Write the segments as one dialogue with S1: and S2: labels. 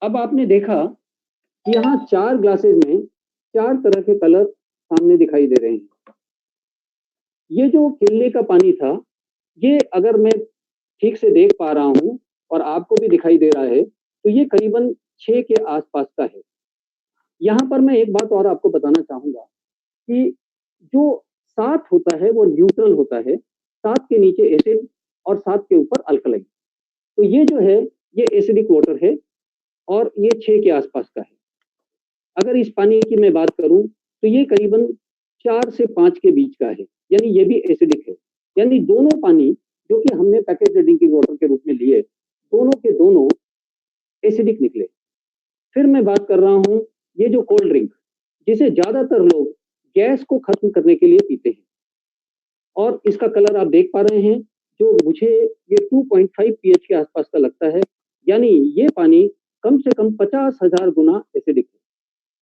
S1: अब आपने देखा कि यहाँ 4 ग्लासेस में 4 तरह के कलर सामने दिखाई दे रहे हैं। ये जो केले का पानी था, ये अगर मैं ठीक से देख पा रहा हूँ और आपको भी दिखाई दे रहा है, तो ये करीबन 6 के आसपास का है। यहाँ पर मैं एक बात और आपको बताना चाहूँगा कि जो 7 होता है वो न्यूट्रल होता है, 7 के नीचे एसिड और 7 के ऊपर अल्कलाइन। तो ये जो है, ये एसिडिक वाटर है और ये 6 के आसपास का है। अगर इस पानी की मैं बात करूं तो ये करीबन 4 से 5 के बीच का है, यानी ये भी एसिडिक है। यानी दोनों पानी जो कि हमने पैकेज ड्रिंकिंग वाटर के रूप में लिए, दोनों के दोनों एसिडिक निकले। फिर मैं बात कर रहा हूं ये जो कोल्ड ड्रिंक, जिसे ज्यादातर लोग गैस को खत्म करने के लिए पीते हैं, और इसका कलर आप देख पा रहे हैं, जो मुझे ये 2.5 पीएच के आसपास का लगता है। यानी ये पानी कम से कम 50,000 गुना एसिडिक है।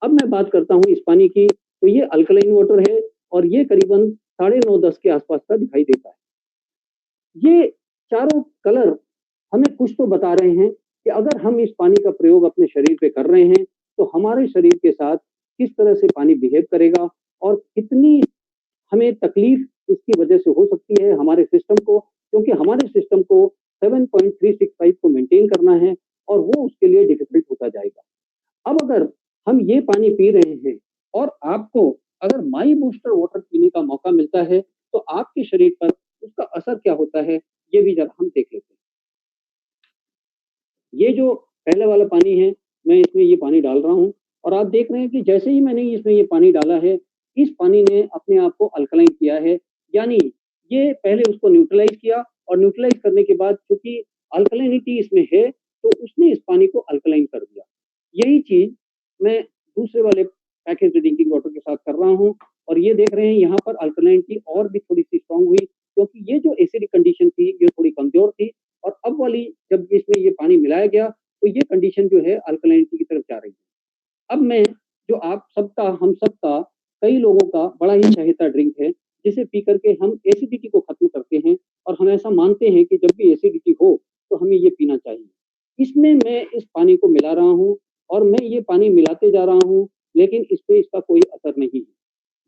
S1: अब मैं बात करता हूँ इस पानी की, तो ये अल्कलाइन वाटर है और ये करीबन 9.5-10 के आसपास का दिखाई देता है। ये चारों कलर हमें कुछ तो बता रहे हैं कि अगर हम इस पानी का प्रयोग अपने शरीर पे कर रहे हैं, तो हमारे शरीर के साथ किस तरह से पानी बिहेव करेगा और कितनी हमें तकलीफ इसकी वजह से हो सकती है हमारे सिस्टम को, क्योंकि हमारे सिस्टम को 7.365 को मेंटेन करना है और वो उसके लिए डिफिकल्ट होता जाएगा। अब अगर हम ये पानी पी रहे हैं और आपको अगर माई बूस्टर वाटर पीने का मौका मिलता है, तो आपके शरीर पर उसका असर क्या होता है, ये भी जरा हम देख लेते हैं। ये जो पहले वाला पानी है, मैं इसमें ये पानी डाल रहा हूँ और आप देख रहे हैं कि जैसे ही मैंने इसमें ये पानी डाला है, इस पानी ने अपने आप को अल्कलाइन किया है। यानी ये पहले उसको न्यूट्रलाइज़ किया और न्यूट्रलाइज़ करने के बाद चूँकि अल्कलाइनिटी इसमें है, तो उसने इस पानी को अल्कलाइन कर दिया। यही चीज़ मैं दूसरे वाले पैकेज्ड ड्रिंकिंग वाटर के साथ कर रहा हूँ और ये देख रहे हैं यहाँ पर अल्कलाइनिटी और भी थोड़ी-सी स्ट्रॉन्ग हुई, क्योंकि ये जो एसिडिक कंडीशन थी, ये थोड़ी कमज़ोर थी और अब वाली जब इसमें ये पानी मिलाया गया, तो ये कंडीशन जो है अल्कलाइनिटी की तरफ जा रही है। अब मैं जो आप सबका हम सबका कई लोगों का बड़ा ही चहेता ड्रिंक है, जिसे पी कर के हम एसिडिटी को खत्म करते हैं और हम ऐसा मानते हैं कि जब भी एसिडिटी हो, तो हमें ये पीना चाहिए। इसमें मैं इस पानी को मिला रहा हूँ और मैं ये पानी मिलाते जा रहा हूँ, लेकिन इस पे इसका कोई असर नहीं है।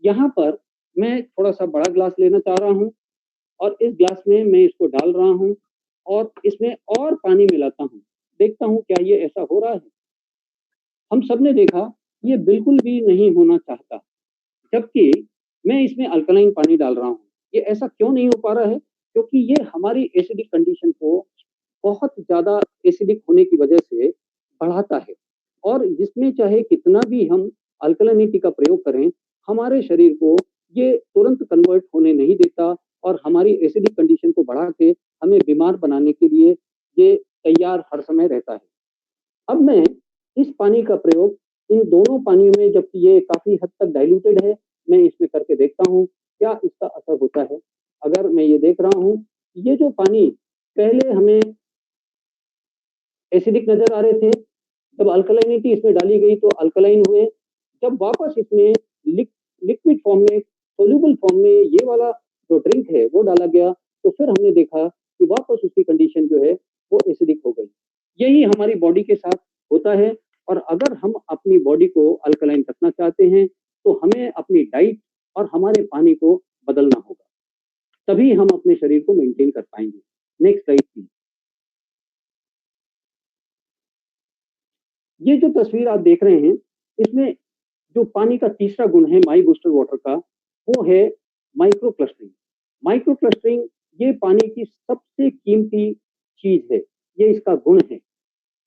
S1: यहाँ पर मैं थोड़ा-सा बड़ा ग्लास लेना चाह रहा हूँ और इस ग्लास में मैं इसको डाल रहा हूँ और इसमें और पानी मिलाता हूँ। देखता हूँ क्या ये ऐसा हो रहा है? हम सबने देखा, ये बिल्कुल भी नहीं होना चाहता, जबकि मैं इसमें अल्कलाइन पानी डाल रहा हूँ। ये ऐसा क्यों नहीं हो पा रहा है? क्योंकि ये हमारी एसिडिक कंडीशन को बहुत ज़्यादा एसिडिक होने की वजह से बढ़ाता है और जिसमें चाहे कितना भी हम अल्कलानिटी का प्रयोग करें, हमारे शरीर को ये तुरंत कन्वर्ट होने नहीं देता और हमारी एसिडिक कंडीशन को बढ़ा के हमें बीमार बनाने के लिए ये तैयार हर समय रहता है। अब मैं इस पानी का प्रयोग इन दोनों पानियों में, जबकि ये काफ़ी हद तक डाइल्यूटेड है, मैं इसमें करके देखता हूँ, क्या इसका असर होता है? अगर मैं ये देख रहा हूँ, ये जो पानी पहले हमें एसिडिक नज़र आ रहे थे, जब अल्कलाइनिटी इसमें डाली गई तो अल्कलाइन हुए। जब वापस इसमें लिक्विड फॉर्म में, सोल्यूबल फॉर्म में ये वाला जो ड्रिंक है वो डाला गया, तो फिर हमने देखा कि वापस उसकी कंडीशन जो है वो एसिडिक हो गई। यही हमारी बॉडी के साथ होता है और अगर हम अपनी बॉडी को अल्कलाइन रखना चाहते हैं, तो हमें अपनी डाइट और हमारे पानी को बदलना होगा। तभी हम अपने शरीर को मेंटेन कर पाएँगे। Next slide please. ये जो तस्वीर आप देख रहे हैं, इसमें जो पानी का तीसरा गुण है माई बूस्टर वाटर का, वो है माइक्रो क्लस्टरिंग। माइक्रो क्लस्टरिंग ये पानी की सबसे कीमती चीज़ है, ये इसका गुण है।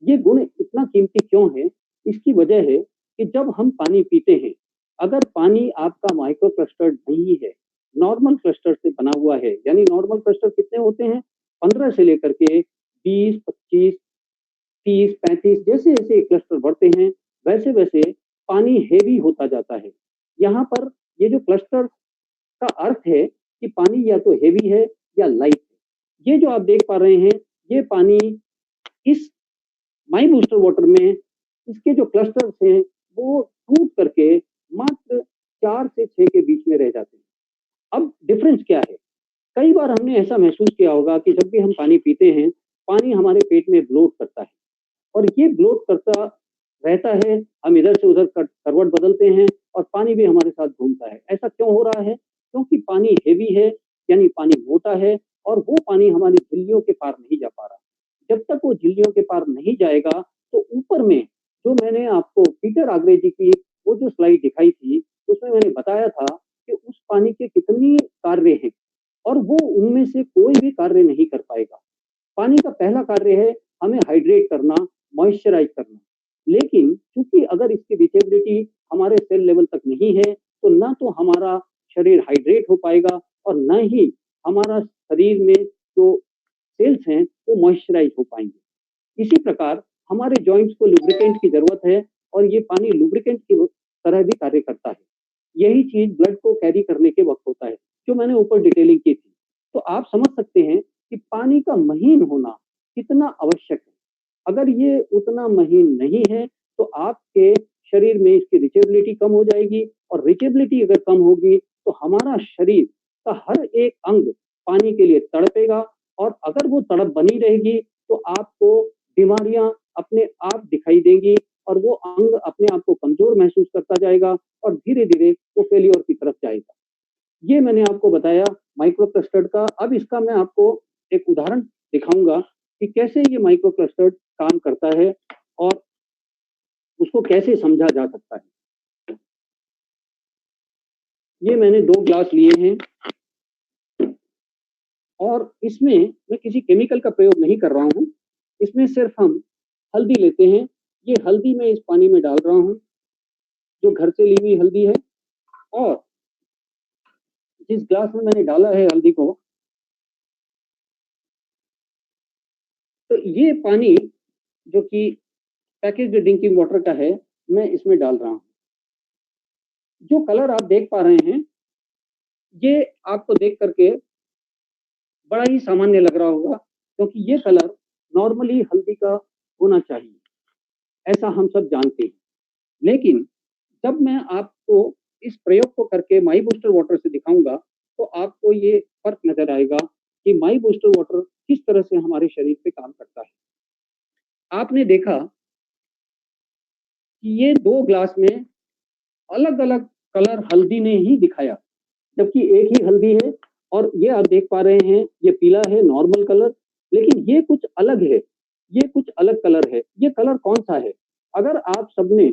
S1: ये गुण इतना कीमती क्यों है? इसकी वजह है कि जब हम पानी पीते हैं, अगर पानी आपका माइक्रो क्लस्टर्ड नहीं है, नॉर्मल क्लस्टर से बना हुआ है, यानी नॉर्मल क्लस्टर कितने होते हैं? 15 से लेकर के 20, 25, 30, 35 जैसे-जैसे क्लस्टर बढ़ते हैं, वैसे-वैसे पानी हेवी होता जाता है। यहाँ पर ये जो क्लस्टर का अर्थ है कि पानी या तो हेवी है या लाइट है। ये जो आप देख पा रहे हैं, ये पानी इस माई बूस्टर वाटर में इसके जो क्लस्टर्स हैं, वो टूट करके मात्र 4 से 6 के बीच में रह जाते हैं। अब डिफरेंस क्या है? कई बार हमने ऐसा महसूस किया होगा कि जब भी हम पानी पीते हैं, पानी हमारे पेट में ब्लोट करता है और ये ब्लोट करता रहता है, हम इधर से उधर करवट बदलते हैं और पानी भी हमारे साथ घूमता है। ऐसा क्यों हो रहा है? क्योंकि पानी हेवी है, यानी पानी मोटा है और वो पानी हमारी झिल्लियों के पार नहीं जा पा रहा। जब तक वो झिल्लियों के पार नहीं जाएगा, तो ऊपर में जो मैंने आपको पीटर आग्रे जी की वो जो स्लाइड दिखाई थी, उसमें मैंने बताया था कि उस पानी के कितनी कार्य हैं और वो उनमें से कोई भी कार्य नहीं कर पाएगा। पानी का पहला कार्य है हमें हाइड्रेट करना, मॉइस्चराइज़ करना। लेकिन चूँकि अगर इसकी रीचेबिलिटी हमारे सेल लेवल तक नहीं है, तो ना तो हमारा शरीर हाइड्रेट हो पाएगा और ना ही हमारा शरीर में जो सेल्स हैं, वो मॉइस्चराइज़ हो पाएँगे। इसी प्रकार हमारे जॉइंट्स को लुब्रिकेंट की ज़रूरत है और ये पानी लुब्रिकेंट की तरह भी कार्य करता है। यही चीज़ ब्लड को कैरी करने के वक़्त होता है, जो मैंने ऊपर डिटेलिंग की थी। तो आप समझ सकते हैं कि पानी का महीन होना कितना आवश्यक है। अगर ये उतना महीन नहीं है, तो आपके शरीर में इसकी रीचेबिलिटी कम हो जाएगी और रीचेबिलिटी अगर कम होगी, तो हमारा शरीर का हर एक अंग पानी के लिए तड़पेगा और अगर वो तड़प बनी रहेगी, तो आपको बीमारियाँ अपने आप दिखाई देंगी और वो अंग अपने आप को कमज़ोर महसूस करता जाएगा और धीरे-धीरे वो फेल्योर की तरफ जाएगा। ये मैंने आपको बताया माइक्रो क्लस्टर्ड का। अब इसका मैं आपको एक उदाहरण दिखाऊँगा कि कैसे ये माइक्रो क्लस्टर्ड काम करता है और उसको कैसे समझा जा सकता है। ये मैंने 2 ग्लास लिए हैं और इसमें मैं किसी केमिकल का प्रयोग नहीं कर रहा हूँ। इसमें सिर्फ़ हम हल्दी लेते हैं। ये हल्दी मैं इस पानी में डाल रहा हूँ, जो घर से ली हुई हल्दी है और जिस ग्लास में मैंने डाला है हल्दी को, तो ये पानी जो कि पैकेज्ड ड्रिंकिंग वाटर का है, मैं इसमें डाल रहा हूँ। जो कलर आप देख पा रहे हैं, ये आपको देख कर के बड़ा ही सामान्य लग रहा होगा, क्योंकि ये कलर नॉर्मली हल्दी का होना चाहिए, ऐसा हम सब जानते हैं। लेकिन जब मैं आपको इस प्रयोग को करके माई बूस्टर वाटर से दिखाऊँगा, तो आपको ये फ़र्क नज़र आएगा कि माई बूस्टर वाटर किस तरह से हमारे शरीर पे काम करता है। आपने देखा कि ये 2 ग्लास में अलग-अलग कलर हल्दी ने ही दिखाया, जबकि एक ही हल्दी है और ये आप देख पा रहे हैं, ये पीला है नॉर्मल कलर, लेकिन ये कुछ अलग है, ये कुछ अलग कलर है। ये कलर कौन-सा है? अगर आप सबने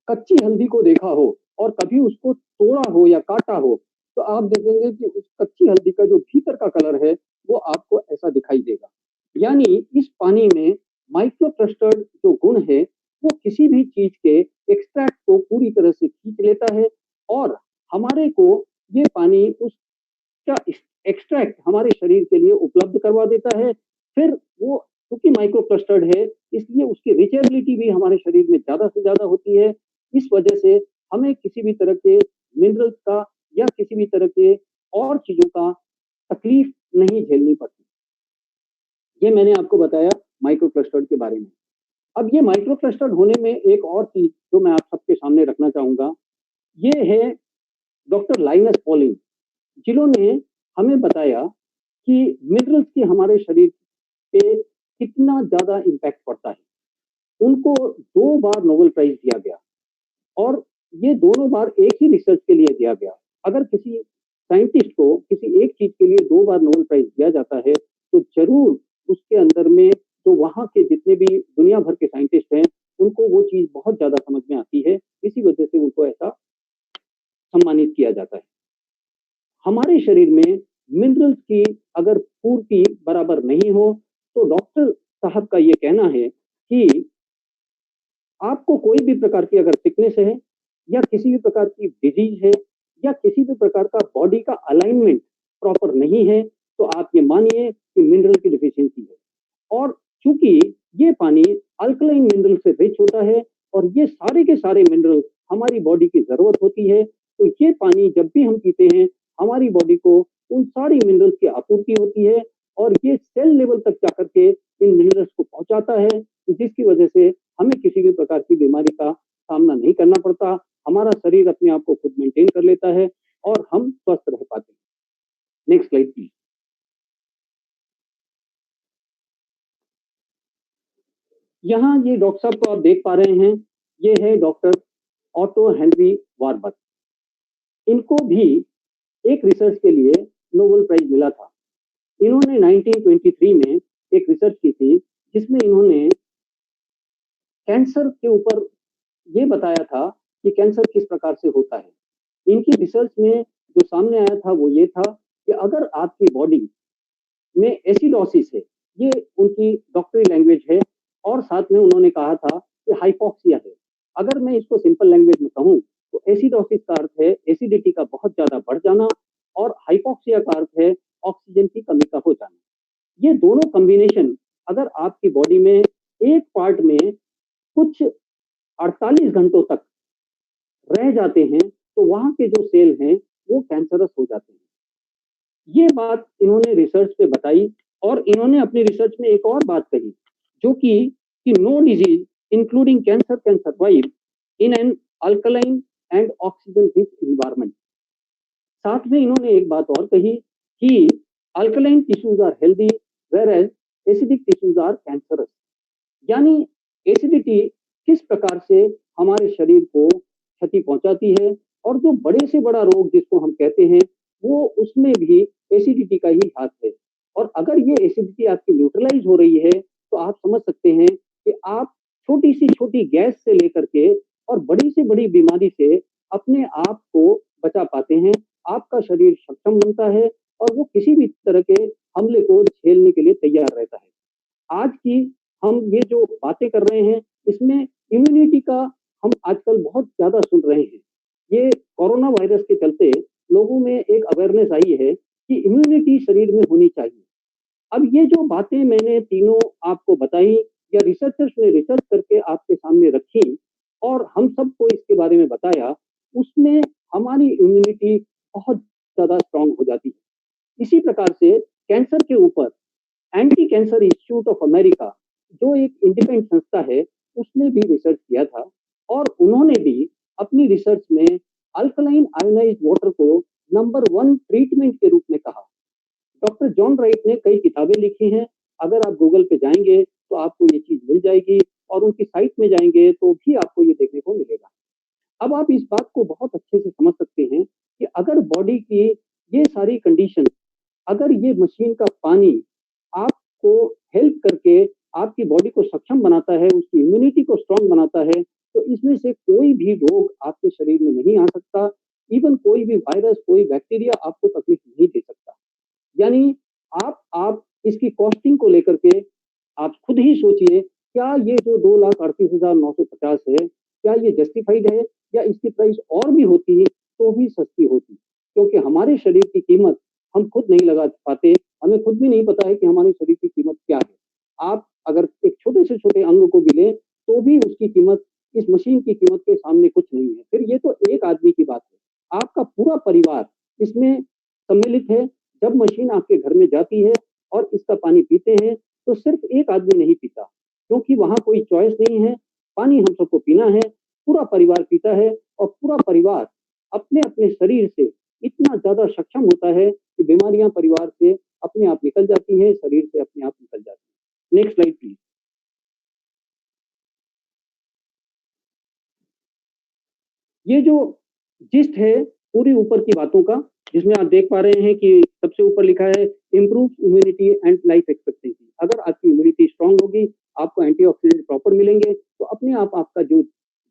S1: कच्ची हल्दी को देखा हो और कभी उसको तोड़ा हो या काटा हो, तो आप देखेंगे कि उस कच्ची हल्दी का जो भीतर का कलर है, वो आपको ऐसा दिखाई देगा। यानी इस पानी में माइक्रो क्लस्टर्ड जो गुण है, वो किसी भी चीज़ के एक्सट्रैक्ट को पूरी तरह से खींच लेता है और हमारे को ये पानी उसका एक्सट्रैक्ट हमारे शरीर के लिए उपलब्ध करवा देता है। फिर वो क्योंकि माइक्रो क्लस्टर्ड है, इसलिए उसकी रीचेबिलिटी भी हमारे शरीर में ज़्यादा से ज़्यादा होती है। इस वजह से हमें किसी भी तरह के मिनरल्स का या किसी भी तरह के और चीज़ों का तकलीफ नहीं झेलनी पड़ती। ये मैंने आपको बताया माइक्रो क्लस्टर्ड के बारे में। अब ये माइक्रो क्लस्टर्ड होने में एक और चीज़ जो मैं आप सबके सामने रखना चाहूँगा, ये है डॉक्टर लाइनस पॉलिंग, जिन्होंने हमें बताया कि मिनरल्स की हमारे शरीर पे कितना ज़्यादा इम्पैक्ट पड़ता है। उनको 2 बार नोबेल प्राइज़ दिया गया और ये दोनों बार एक ही रिसर्च के लिए दिया गया। अगर किसी साइंटिस्ट को किसी एक चीज़ के लिए 2 बार नोबेल प्राइज़ दिया जाता है, तो ज़रूर उसके अंदर में जो वहाँ के जितने भी दुनिया भर के साइंटिस्ट हैं, उनको वो चीज़ बहुत ज़्यादा समझ में आती है। इसी वजह से उनको ऐसा सम्मानित किया जाता है। हमारे शरीर में मिनरल्स की अगर पूर्ति बराबर नहीं हो, तो डॉक्टर साहब का ये कहना है कि आपको कोई भी प्रकार की अगर सिकनेस है या किसी भी प्रकार की डिजीज है या किसी भी प्रकार का बॉडी का अलाइनमेंट प्रॉपर नहीं है, तो आप ये मानिए कि मिनरल की डिफिशियंसी है। और चूंकि ये पानी अल्कलाइन मिनरल से रिच होता है और ये सारे के सारे मिनरल हमारी बॉडी की जरूरत होती है, तो ये पानी जब भी हम पीते हैं, हमारी बॉडी को उन सारी मिनरल्स की आपूर्ति होती है और ये सेल लेवल तक जाकर के इन मिनरल्स को पहुंचाता है, जिसकी वजह से हमें किसी भी प्रकार की बीमारी का सामना नहीं करना पड़ता। हमारा शरीर अपने आप को खुद मेंटेन कर लेता है और हम स्वस्थ रह पाते हैं। Next slide please. यहाँ ये डॉक्टर साहब को आप देख पा रहे हैं, ये है डॉक्टर ऑटो हेनरी वार्बक। इनको भी एक रिसर्च के लिए नोबेल प्राइज मिला था। इन्होंने 1923 में एक रिसर्च की थी, जिसमें इन्होंने कैंसर के ऊपर ये बताया था कि कैंसर किस प्रकार से होता है। इनकी रिसर्च में जो सामने आया था वो ये था कि अगर आपकी बॉडी में एसिडोसिस है, ये उनकी डॉक्टरी लैंग्वेज है, और साथ में उन्होंने कहा था कि हाइपोक्सिया है। अगर मैं इसको सिंपल लैंग्वेज में कहूँ तो एसिडोसिस का अर्थ है एसिडिटी का बहुत ज़्यादा बढ़ जाना, और हाइपोक्सिया का अर्थ है ऑक्सीजन की कमी का हो जाना। ये दोनों कॉम्बिनेशन अगर आपकी बॉडी में एक पार्ट में कुछ 48 घंटों तक रह जाते हैं, तो वहाँ के जो सेल हैं वो कैंसरस हो जाते हैं। ये बात इन्होंने रिसर्च पे बताई, और इन्होंने अपनी रिसर्च में एक और बात कही, जो कि no disease including cancer can survive in an alkaline and oxygen rich environment. साथ में इन्होंने एक बात और कही कि alkaline tissues are healthy whereas acidic tissues are cancerous. यानी एसिडिटी किस प्रकार से हमारे शरीर को क्षति पहुंचाती है, और जो बड़े से बड़ा रोग जिसको हम कहते हैं, वो उसमें भी एसिडिटी का ही हाथ है। और अगर ये एसिडिटी आपकी न्यूट्रलाइज हो रही है, तो आप समझ सकते हैं कि आप छोटी सी छोटी गैस से लेकर के और बड़ी से बड़ी बीमारी से अपने आप को बचा पाते हैं। आपका शरीर सक्षम बनता है, और वो किसी भी तरह के हमले को झेलने के लिए तैयार रहता है। आज की हम ये जो बातें कर रहे हैं, इसमें इम्यूनिटी का हम आजकल बहुत ज़्यादा सुन रहे हैं। ये कोरोना वायरस के चलते लोगों में एक अवेयरनेस आई है कि इम्यूनिटी शरीर में होनी चाहिए। अब ये जो बातें मैंने तीनों आपको बताई, या रिसर्चर्स ने रिसर्च करके आपके सामने रखी और हम सबको इसके बारे में बताया, उसमें हमारी इम्यूनिटी बहुत ज़्यादा स्ट्रांग हो जाती है। इसी प्रकार से कैंसर के ऊपर anti cancer institute of America, जो एक इंडिपेंडेंट संस्था है, उसने भी रिसर्च किया था, और उन्होंने भी अपनी रिसर्च में अल्कलाइन आयोनाइज्ड वाटर को नंबर 1 ट्रीटमेंट के रूप में कहा। डॉक्टर जॉन राइट ने कई किताबें लिखी हैं। अगर आप गूगल पे जाएंगे तो आपको ये चीज मिल जाएगी, और उनकी साइट में जाएंगे तो भी आपको ये देखने को मिलेगा। अब आप इस बात को बहुत अच्छे से समझ सकते हैं कि अगर बॉडी की ये सारी कंडीशन, अगर ये मशीन का पानी आपको हेल्प करके आपकी बॉडी को सक्षम बनाता है, उसकी इम्यूनिटी को स्ट्रांग बनाता है, तो इसमें से कोई भी रोग आपके शरीर में नहीं आ सकता। इवन कोई भी वायरस, कोई बैक्टीरिया आपको तकलीफ नहीं दे सकता। यानी आप इसकी कॉस्टिंग को लेकर के आप खुद ही सोचिए, क्या ये जो 2,38,950 है, क्या ये जस्टिफाइड है, या इसकी प्राइस और भी होती तो भी सस्ती होती? क्योंकि हमारे शरीर की कीमत हम खुद नहीं लगा पाते, हमें खुद भी नहीं पता है कि हमारे शरीर की कीमत क्या है। आप अगर एक छोटे से छोटे अंग को भी लें, तो भी उसकी कीमत इस मशीन की कीमत के सामने कुछ नहीं है। फिर ये तो एक आदमी की बात है, आपका पूरा परिवार इसमें सम्मिलित है। जब मशीन आपके घर में जाती है और इसका पानी पीते हैं, तो सिर्फ एक आदमी नहीं पीता, क्योंकि वहाँ कोई चॉइस नहीं है। पानी हम सबको पीना है, पूरा परिवार पीता है, और पूरा परिवार अपने-अपने शरीर से इतना ज़्यादा सक्षम होता है कि बीमारियाँ परिवार से अपने आप निकल जाती हैं, शरीर से अपने आप निकल जाती हैं। Next slide please. ये जो जिस्ट है पूरी ऊपर की बातों का, जिसमें आप देख पा रहे हैं कि सबसे ऊपर लिखा है improve immunity and life expectancy. अगर आपकी इम्यूनिटी स्ट्रांग होगी, आपको एंटीऑक्सीडेंट प्रॉपर मिलेंगे, तो अपने आप आपका जो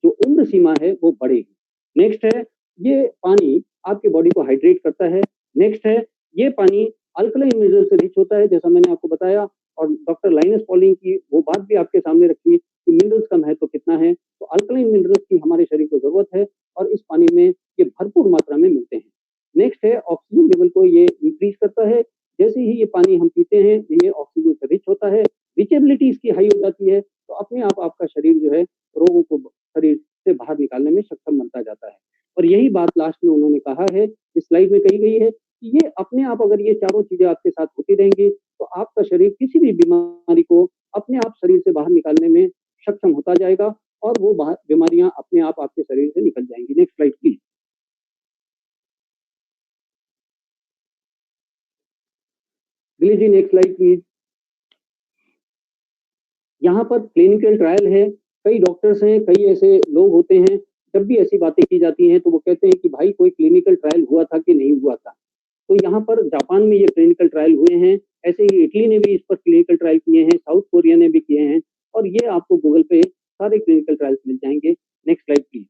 S1: जो उम्र सीमा है वो बढ़ेगी। नेक्स्ट है, ये पानी आपकी बॉडी को हाइड्रेट करता है। नेक्स्ट है, ये पानी अल्कलाइन मिनरल से रिच होता है, जैसा मैंने आपको बताया, और डॉक्टर लाइनस पॉलिंग की वो बात भी आपके सामने रखी कि मिनरल्स का महत्व कितना है। तो अल्कलाइन मिनरल्स की हमारे शरीर को जरूरत है, और इस पानी में ये भरपूर मात्रा में मिलते हैं। नेक्स्ट है, ऑक्सीजन लेवल को ये इंक्रीज करता है। जैसे ही ये पानी हम पीते हैं, ये ऑक्सीजन से रिच होता है, रिचेबिलिटी इसकी हाई हो जाती है, तो अपने आप आपका शरीर जो है रोगों को शरीर से बाहर निकालने में सक्षम बनता जाता है। और यही बात लास्ट में उन्होंने कहा है, इस स्लाइड में कही गई है कि ये अपने आप अगर ये चारों चीजें आपके साथ होती रहेंगी, तो आपका शरीर किसी भी बीमारी को अपने आप शरीर से बाहर निकालने में सक्षम होता जाएगा, और वो बीमारियां अपने आप आपके शरीर से निकल जाएंगी। Next slide please. Dilip ji, next slide please. यहाँ पर क्लिनिकल ट्रायल है, कई डॉक्टर्स हैं, कई ऐसे लोग होते हैं, जब भी ऐसी बातें की जाती हैं, तो वो कहते हैं कि भाई कोई क्लिनिकल ट्रायल हुआ था कि नहीं हुआ था। तो यहाँ पर जापान में ये क्लिनिकल ट्रायल हुए हैं, ऐसे ही इटली ने भी इस पर क्लिनिकल ट्रायल किए हैं, साउथ कोरिया ने भी किए हैं और ये आपको गूगल पे सारे क्लिनिकल ट्रायल्स मिल जाएँगे। Next slide please.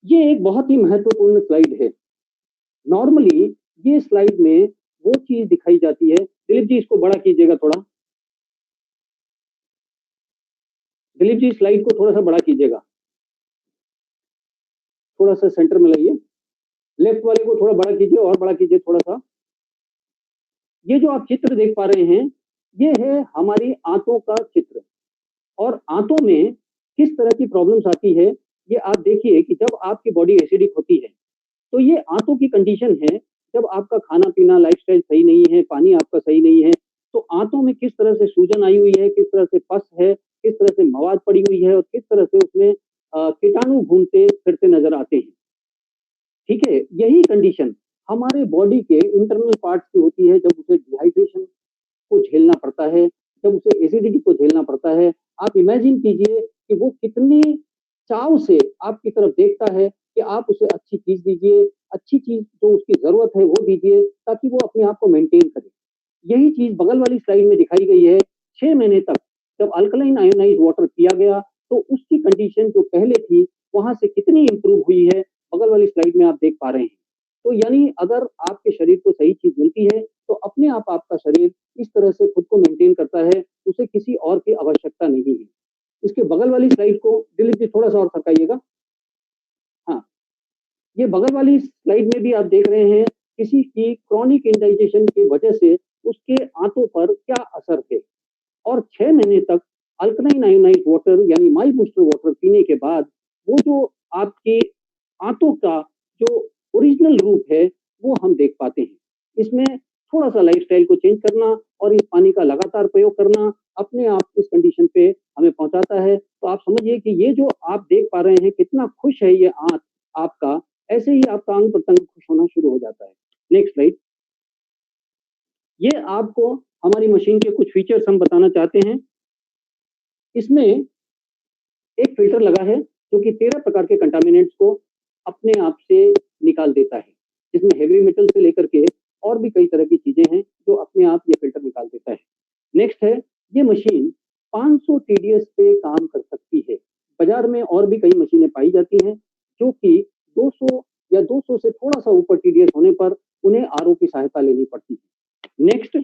S1: ये एक बहुत ही महत्वपूर्ण स्लाइड है। नॉर्मली ये स्लाइड में वो चीज़ दिखाई जाती है। दिलीप जी इसको बड़ा कीजिएगा थोड़ा। दिलीप जी स्लाइड को थोड़ा-सा बड़ा कीजिएगा। थोड़ा-सा सेंटर में लाइए। लेफ्ट वाले को थोड़ा बड़ा कीजिए और बड़ा कीजिए थोड़ा-सा। ये जो आप चित्र देख पा रहे हैं, ये है हमारी आंतों का चित्र और आंतों में किस तरह की प्रॉब्लम्स आती है, ये आप देखिए कि जब आपकी बॉडी एसिडिक होती है, तो ये आंतों की कंडीशन है, जब आपका खाना-पीना, लाइफ़स्टाइल सही नहीं है, पानी आपका सही नहीं है, तो आंतों में किस तरह से सूजन आई हुई है, किस तरह से पस है, किस तरह से मवाद पड़ी हुई है और किस तरह से उसमें कीटाणु घूमते-फिरते नज़र आते हैं। ठीक है? यही कंडीशन हमारे बॉडी के इंटरनल पार्ट्स की होती है, जब उसे डिहाइड्रेशन को झेलना पड़ता है, जब उसे एसिडिटी को झेलना पड़ता है। आप इमेजिन कीजिए कि वो कितनी चाव से आपकी तरफ देखता है कि आप उसे अच्छी चीज़ दीजिए, अच्छी चीज़ जो उसकी ज़रूरत है वो दीजिए, ताकि वो अपने आप को मेंटेन करे। यही चीज़ बगल वाली स्लाइड में दिखाई गई है, 6 महीने तक जब अल्कलाइन आयोनाइज़्ड वाटर किया गया, तो उसकी कंडीशन जो पहले थी, वहाँ से कितनी इम्प्रूव हुई है, बगल वाली स्लाइड में आप देख पा रहे हैं। तो यानी अगर आपके शरीर को सही चीज़ मिलती है, तो अपने आप आपका शरीर इस तरह से खुद को मेंटेन करता है, उसे किसी और की आवश्यकता नहीं है। इसके बगल वाली स्लाइड को दिलीप जी थोड़ा-सा और सरकाइएगा। हाँ, ये बगल वाली स्लाइड में भी आप देख रहे हैं, किसी की क्रॉनिक इंडाइजेशन की वजह से उसके आंतों पर क्या असर है और 6 महीने तक अल्कलाइन आयोनाइज़्ड वाटर यानी माई बूस्टर वाटर पीने के बाद, वो जो आपकी आंतों का जो ओरिजिनल रूप है, वो हम देख पाते हैं। इसमें थोड़ा-सा लाइफ़स्टाइल को चेंज करना और इस पानी का लगातार प्रयोग करना, अपने आप इस कंडीशन पे हमें पहुँचाता है। तो आप समझिए कि ये जो आप देख पा रहे हैं, कितना खुश है ये आँत आपका, ऐसे ही आपका अंग-प्रत्यंग खुश होना शुरू हो जाता है। Next slide. ये आपको हमारी मशीन के कुछ फीचर्स हम बताना चाहते हैं। इसमें एक फ़िल्टर लगा है, जो कि 13 प्रकार के कंटामिनेंट्स को अपने आप से निकाल देता है। इसमें हेवी मेटल से लेकर के और भी कई तरह की चीज़ें हैं, जो अपने आप ये फ़िल्टर निकाल देता है। नेक्स्ट है, ये मशीन 500 टीडीएस पे काम कर सकती है। बाज़ार में और भी कई मशीनें पाई जाती हैं, जो कि 200 या 200 से थोड़ा-सा ऊपर टीडीएस होने पर उन्हें आरओ की सहायता लेनी पड़ती है। नेक्स्ट,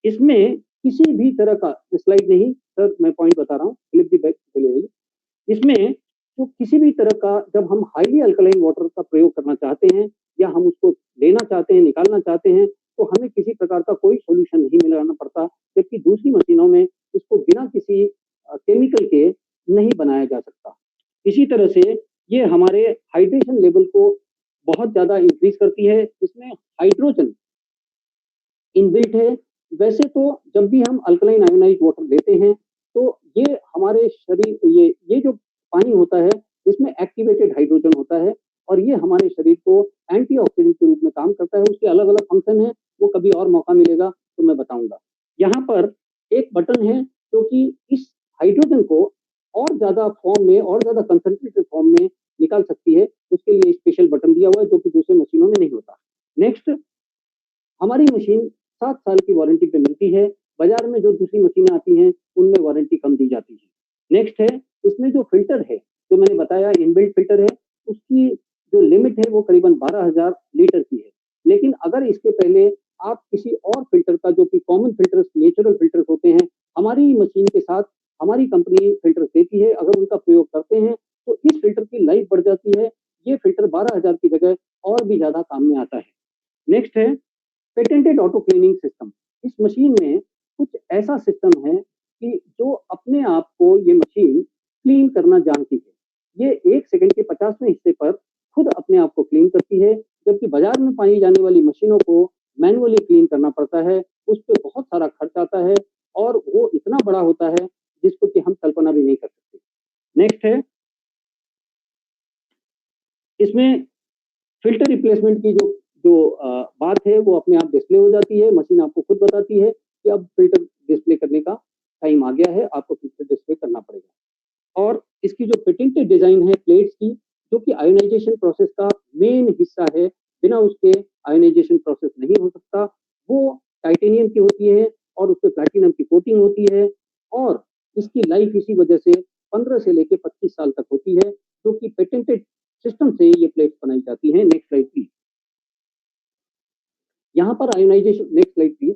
S1: इसमें किसी भी तरह का स्लाइड नहीं, सर मैं पॉइंट बता रहा हूँ, फ्लिप द बैक चले जाइए। इसमें जो किसी भी तरह का जब हम हाईली अल्कलाइन वाटर का प्रयोग करना चाहते हैं या हम उसको लेना चाहते हैं, निकालना चाहते हैं, तो हमें किसी प्रकार का कोई सॉल्यूशन नहीं मिलाना पड़ता, जबकि दूसरी मशीनों में इसको बिना किसी केमिकल के नहीं बनाया जा सकता। इसी तरह से ये हमारे हाइड्रेशन लेवल को बहुत ज़्यादा इंक्रीज़ करती है। इसमें हाइड्रोजन इनबिल्ट है। वैसे तो जब भी हम अल्कलाइन आयोनाइज़्ड वाटर लेते हैं, तो ये हमारे शरीर ये जो पानी होता है, इसमें एक्टिवेटेड हाइड्रोजन होता है और ये हमारे शरीर को एंटीऑक्सीडेंट के रूप में काम करता है। उसके अलग-अलग फंक्शन हैं, वो कभी और मौका मिलेगा तो मैं बताऊँगा। यहाँ पर एक बटन है, जो कि इस हाइड्रोजन को और ज़्यादा फॉर्म में और ज़्यादा कंसंट्रेटेड फॉर्म में निकाल सकती है। उसके लिए स्पेशल बटन दिया हुआ है, जो कि दूसरे मशीनों में नहीं होता। नेक्स्ट, हमारी मशीन 7 साल की वारंटी पे मिलती है। बाज़ार में जो दूसरी मशीनें आती हैं, उनमें वारंटी कम दी जाती है। नेक्स्ट है, इसमें जो फ़िल्टर है, जो मैंने बताया इनबिल्ट फ़िल्टर है, उसकी जो लिमिट है वो करीबन 12,000 लीटर की है। लेकिन अगर इसके पहले आप किसी और फ़िल्टर का जो कि कॉमन फ़िल्टर्स, नेचुरल फ़िल्टर्स होते हैं, हमारी मशीन के साथ हमारी कंपनी फ़िल्टर्स देती है। अगर उनका प्रयोग करते हैं, तो इस फ़िल्टर की लाइफ़ बढ़ जाती है। ये फ़िल्टर 12,000 की जगह और भी ज़्यादा काम में आता है। नेक्स्ट है पेटेंटेड ऑटो क्लीनिंग सिस्टम। इस मशीन में कुछ ऐसा सिस्टम है कि जो अपने आप को ये मशीन क्लीन करना जानती है। ये 1 सेकंड के 50वें हिस्से पर खुद अपने आप को क्लीन करती है, जबकि बाजार में पाई जाने वाली मशीनों को मैनुअली क्लीन करना पड़ता है। उस पे बहुत सारा खर्च आता है और वो इतना बड़ा होता है, जिसको कि हम कल्पना भी नहीं कर सकते। नेक्स्ट है, इसमें फ़िल्टर रिप्लेसमेंट की जो जो बात है वो अपने आप डिस्प्ले हो जाती है, मशीन आपको खुद बताती है कि अब फ़िल्टर डिस्प्ले करने का टाइम आ गया है, आपको फ़िल्टर डिस्प्ले करना पड़ेगा। और इसकी जो पेटेंटेड डिज़ाइन है प्लेट्स की, जो कि आयोनाइज़ेशन प्रोसेस का मेन हिस्सा है, बिना उसके आयोनाइज़ेशन प्रोसेस नहीं हो सकता। वो टाइटेनियम की होती है और उसपे प्लैटिनम की कोटिंग होती है और इसकी लाइफ़ इसी वजह से 15 से लेके 25 साल तक होती है, जो कि पेटेंटेड सिस्टम से ये प्लेट्स बनाई जाती हैं। Next slide please. यहाँ पर आयोनाइज़ेशन, नेक्स्ट स्लाइड प्लीज़।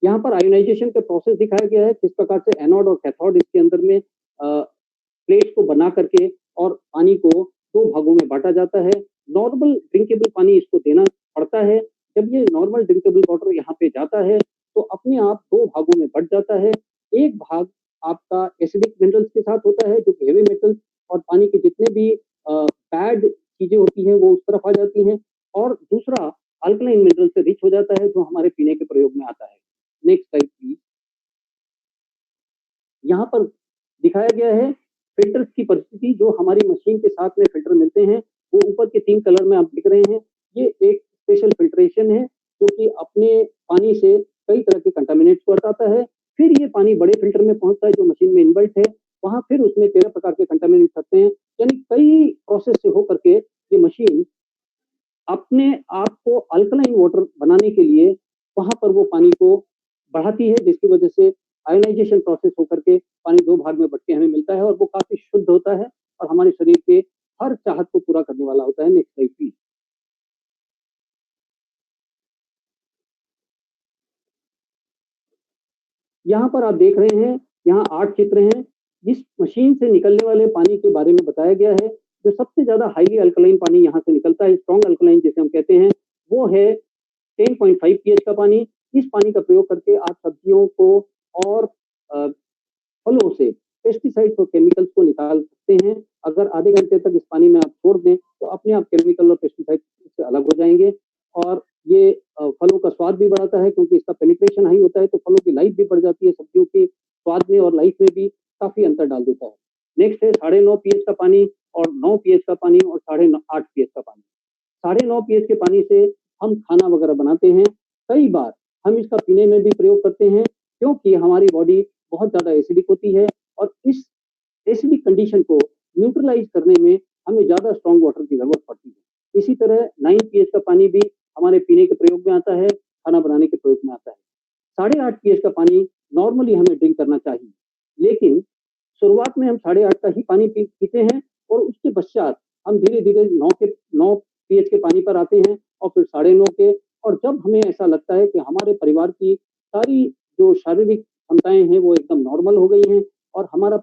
S1: यहाँ पर आयोनाइज़ेशन का प्रोसेस दिखाया गया है, किस प्रकार से एनोड और कैथोड इसके अंदर में प्लेट्स को बना करके और पानी को 2 भागों में बाँटा जाता है। नॉर्मल ड्रिंकेबल पानी इसको देना पड़ता है। जब ये नॉर्मल ड्रिंकेबल वाटर यहाँ पे जाता है, तो अपने आप 2 भागों में बँट जाता है। एक भाग आपका एसिडिक मिनरल्स के साथ होता है, जो कि हेवी मेटल्स और पानी के जितने भी बैड चीज़ें होती हैं, वो उस तरफ आ जाती हैं और दूसरा अल्कलाइन मिनरल से रिच हो जाता है, जो हमारे पीने के प्रयोग में आता है। Next slide please. यहाँ पर दिखाया गया है फ़िल्टर्स की परिस्थिति, जो हमारी मशीन के साथ में फ़िल्टर मिलते हैं, वो ऊपर के 3 कलर में आप देख रहे हैं। ये एक स्पेशल फ़िल्ट्रेशन है, जो कि अपने पानी से कई तरह के कंटामिनेंट्स को हटाता है। फिर ये पानी बड़े फ़िल्टर में पहुँचता है, जो मशीन में इनबिल्ट है। वहाँ फिर उसमें 13 प्रकार के कंटामिनेंट्स हटते हैं, यानी कई प्रोसेस से होकर के ये मशीन अपने आप को अल्कलाइन वाटर बनाने के लिए वहाँ पर वो पानी को बढ़ाती है, जिसकी वजह से आयोनाइज़ेशन प्रोसेस होकर के पानी 2 भाग में बँट के हमें मिलता है और वो काफ़ी शुद्ध होता है और हमारे शरीर के हर चाहत को पूरा करने वाला होता है। Next slide please. यहाँ पर आप देख रहे हैं, यहाँ 8 चित्र हैं। जिस मशीन से निकलने वाले पानी के बारे में बताया गया है, जो सबसे ज़्यादा हाइली अल्कलाइन पानी यहाँ से निकलता है, स्ट्रॉन्ग अल्कलाइन जिसे हम कहते हैं, वो है 10.5 पीएच का पानी। इस पानी का प्रयोग करके आप सब्जियों को और अ, फलों से पेस्टिसाइड्स और केमिकल्स को निकाल सकते हैं। अगर आधे घंटे तक इस पानी में आप छोड़ दें, तो अपने आप केमिकल और पेस्टिसाइड से अलग हो जाएँगे और ये फलों का स्वाद भी बढ़ाता है, क्योंकि इसका पेनिट्रेशन हाई होता है, तो फलों की लाइफ भी बढ़ जाती है, सब्जियों के स्वाद में और लाइफ में भी काफ़ी अंतर डाल देता है। नेक्स्ट है 9.5 पीएच का पानी और 9 पीएच का पानी और 8.5 पीएच का पानी। 9.5 पीएच के पानी से हम खाना वगैरह बनाते हैं। कई बार हम इसका पीने में भी प्रयोग करते हैं, क्योंकि हमारी बॉडी बहुत ज़्यादा एसिडिक होती है और इस एसिडिक कंडीशन को न्यूट्रलाइज़ करने में हमें ज़्यादा स्ट्रॉन्ग वाटर की ज़रूरत पड़ती है। इसी तरह 9 पीएच का पानी भी हमारे पीने के प्रयोग में आता है, खाना बनाने के प्रयोग में आता है। 8.5 पीएच का पानी नॉर्मली हमें ड्रिंक करना चाहिए, लेकिन शुरुआत में हम 8.5 का ही पानी पीते हैं और उसके पश्चात हम धीरे-धीरे 9 पीएच के पानी पर आते हैं और फिर 9.5 के, और जब हमें ऐसा लगता है कि हमारे परिवार की सारी जो शारीरिक क्षमताएँ हैं, वो एकदम नॉर्मल हो गई हैं और हमारा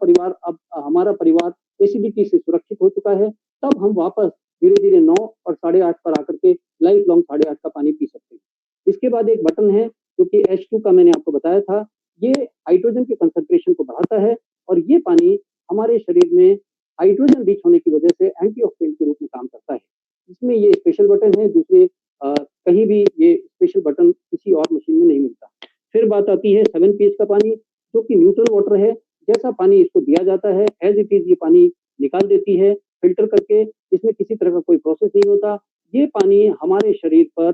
S1: परिवार एसिडिटी से सुरक्षित हो चुका है, तब हम वापस धीरे-धीरे 9 और 8.5 पर आकर के लाइफ लॉन्ग 8.5 का पानी पी सकते हैं। इसके बाद एक बटन है, जो कि H2 का मैंने आपको बताया था, ये हाइड्रोजन के कंसंट्रेशन को बढ़ाता है और ये पानी हमारे शरीर में हाइड्रोजन रिच होने की वजह से एंटीऑक्सीडेंट के रूप में काम करता है। इसमें ये स्पेशल बटन है, दूसरे कहीं भी ये स्पेशल बटन किसी और मशीन में नहीं मिलता। फिर बात आती है 7 पीएच का पानी, जो कि न्यूट्रल वाटर है। जैसा पानी इसको दिया जाता है, एज़ इट इज़ ये पानी निकाल देती है फ़िल्टर करके, इसमें किसी तरह का कोई प्रोसेस नहीं होता। ये पानी हमारे शरीर पर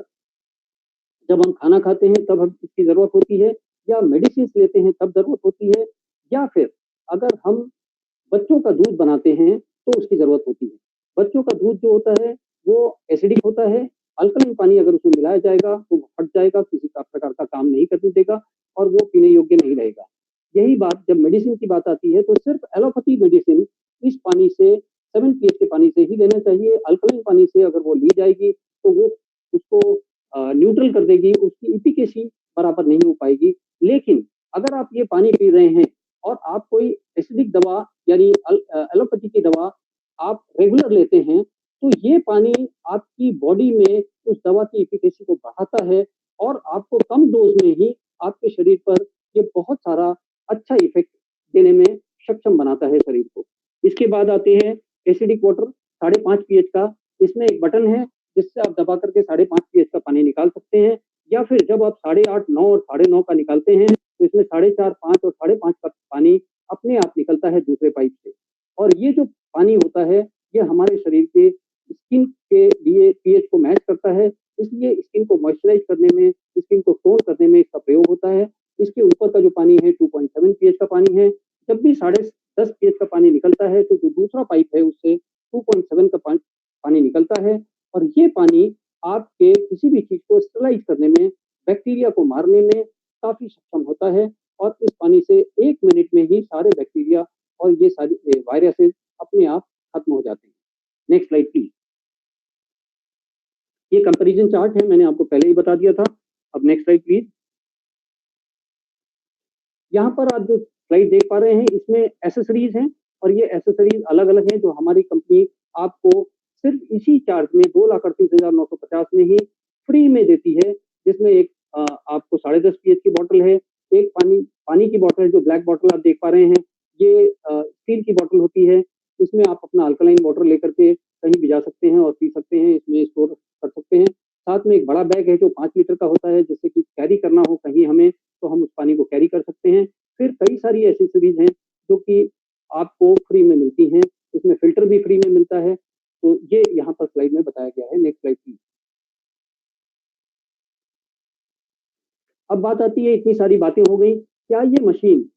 S1: जब हम खाना खाते हैं तब हम इसकी ज़रूरत होती है, या मेडिसिन्स लेते हैं तब ज़रूरत होती है, या फिर अगर हम बच्चों का दूध बनाते हैं तो उसकी ज़रूरत होती है। बच्चों का दूध जो होता है वो एसिडिक होता है, अल्कलाइन पानी अगर उसमें मिलाया जाएगा तो वो फट जाएगा, किसी का प्रकार का काम नहीं करने देगा और वो पीने योग्य नहीं रहेगा। यही बात जब मेडिसिन की बात आती है, तो सिर्फ़ एलोपैथी मेडिसिन इस पानी से 7 पीएच के पानी से ही लेना चाहिए। अल्कलाइन पानी से अगर वो ली जाएगी तो वो उसको न्यूट्रल कर देगी, उसकी एफिकेसी बराबर नहीं हो पाएगी। लेकिन अगर आप ये पानी पी रहे हैं और आप कोई एसिडिक दवा यानी एलोपैथी की दवा आप रेगुलर लेते हैं, तो ये पानी आपकी बॉडी में उस दवा की एफिकेसी को बढ़ाता है और आपको कम डोज़ में ही आपके शरीर पर ये बहुत सारा अच्छा इफ़ेक्ट देने में सक्षम बनाता है शरीर को। इसके बाद आते हैं एसिडिक वाटर 5.5 पीएच का। इसमें एक बटन है, जिससे आप दबा करके 5.5 पीएच का पानी निकाल सकते हैं, या फिर जब आप 8.5, 9 और 9.5 का निकालते हैं, तो इसमें 4.5, 5 और 5.5 का पानी अपने आप निकलता है दूसरे पाइप से। और ये जो पानी होता है, ये हमारे शरीर के स्किन के लिए पीएच को मैच करता है, इसलिए इसकी स्किन को मॉइस्चराइज करने में, स्किन को टोन करने में इसका प्रयोग होता है। इसके ऊपर का जो पानी है 2.7 पीएच का पानी है। जब भी 10.5 पीएच का पानी निकलता है तो जो दूसरा पाइप है उससे 2.7 का पानी निकलता है और ये पानी आपके किसी भी चीज को स्टरलाइज करने में, बैक्टीरिया को मारने में काफी सक्षम होता है और इस पानी से 1 मिनट में ही सारे बैक्टीरिया और ये सारी वायरसेस अपने आप खत्म हो जाते हैं। Next slide please. ये कंपैरिजन चार्ट है, मैंने आपको पहले ही बता दिया था। अब नेक्स्ट स्लाइड प्लीज। यहाँ पर आप जो स्लाइड देख पा रहे हैं इसमें एसेसरीज हैं और ये एसेसरीज अलग-अलग हैं जो हमारी कंपनी आपको सिर्फ इसी चार्ज में 2,38,950 में ही फ्री में देती है, जिसमें एक आपको 10.5 पीएच की बॉटल है, एक पानी की बॉटल है जो ब्लैक बॉटल आप देख पा रहे हैं, ये स्टील की बॉटल होती है, इसमें आप अपना अल्कलाइन वाटर लेकर के कहीं भी जा सकते हैं और पी सकते हैं, इसमें स्टोर कर सकते हैं। साथ में एक बड़ा बैग है जो 5 लीटर का होता है, जिससे कि कैरी करना हो कहीं हमें तो हम उस पानी को कैरी कर सकते हैं। फिर कई सारी एसेसरीज हैं जो कि आपको फ्री में मिलती हैं, इसमें फ़िल्टर भी फ्री में मिलता है, तो ये यहाँ पर स्लाइड में बताया गया है। Next slide please. अब बात आती है, इतनी सारी बातें हो गई, क्या ये मशीन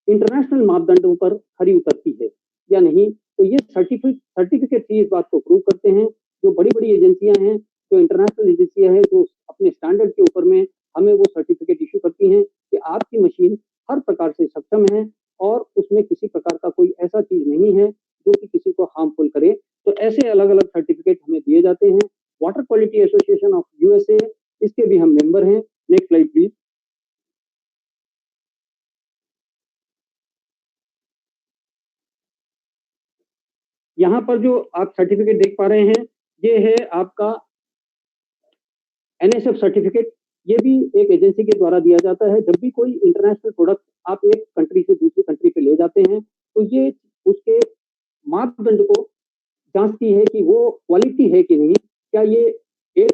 S1: इंटरनेशनल मापदंडों पर खरी उतरती है या नहीं? तो ये सर्टिफिकेट ही इस बात को प्रूव करते हैं, जो बड़ी-बड़ी एजेंसियाँ हैं, जो इंटरनेशनल एजेंसियाँ हैं, जो अपने स्टैंडर्ड के ऊपर में हमें वो सर्टिफिकेट इश्यू करती हैं कि आपकी मशीन हर प्रकार से सक्षम है और उसमें किसी प्रकार का कोई ऐसा चीज़ नहीं है, जो कि किसी को हार्मफुल करे। तो ऐसे अलग-अलग सर्टिफिकेट हमें दिए जाते हैं। Water quality association of USA, इसके भी हम मेंबर हैं। Next slide please. यहाँ पर जो आप सर्टिफिकेट देख पा रहे हैं, ये है आपका एनएसएफ सर्टिफिकेट। ये भी एक एजेंसी के द्वारा दिया जाता है। जब भी कोई इंटरनेशनल प्रोडक्ट आप एक कंट्री से दूसरी कंट्री पे ले जाते हैं, तो ये उसके मापदंड को जाँचती है कि वो क्वालिटी है कि नहीं? क्या ये एक